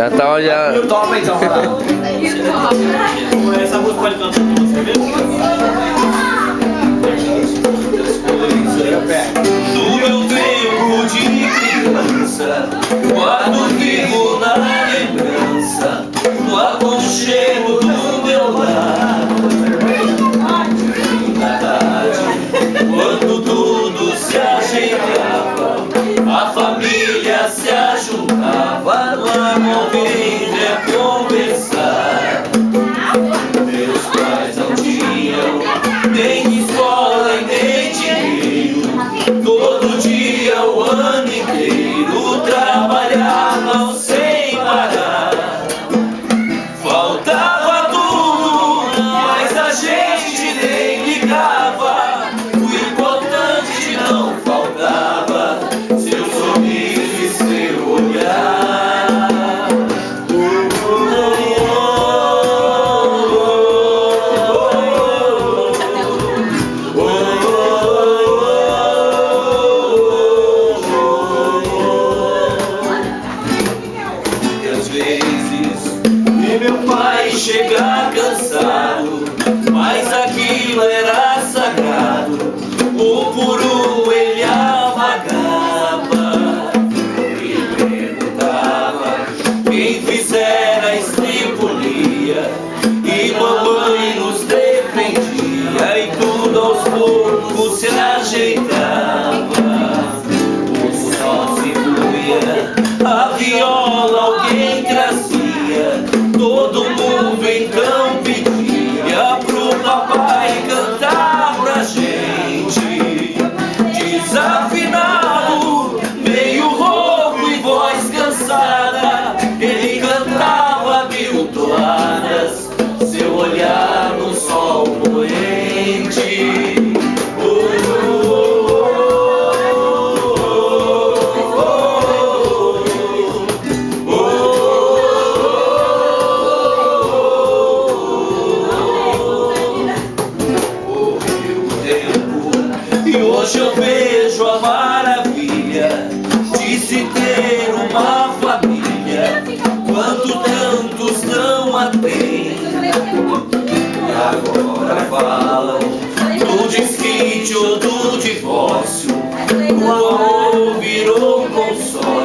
Já tá olhando. Toma então, vai lá. Essa música pode cantar com você mesmo? Do meu tempo de criança, guardo vivo na lembrança, no aconchego do meu lar. Na tarde, quando tudo se ajeitava, a família se ajuntava numa convívia a conversar. Meus pais não tinham nem escola e nem dinheiro, todo dia, o ano inteiro, trabalhavam sem parar. Faltava tudo, mas a gente nem ligava. O importante não faltava, seu sorriso e seu olhar. E às vezes vi meu pai chegar cansado, mas aquilo era sagrado. O puro ele amagava e perguntava quem fizera a estripulia, e mamãe nos defendia, e tudo aos poucos se ajeitava. O sol se fluía, a viola alguém trazia, todo mundo então pedia pro papai cantar pra gente. Desafinado, meio rouco e voz cansada, ele cantava mil toadas, seu olhar no sol poente. E hoje eu vejo a maravilha de se ter uma família, quanto tantos não a têm. E agora falam do desquite ou do divórcio, o amor virou consórcio.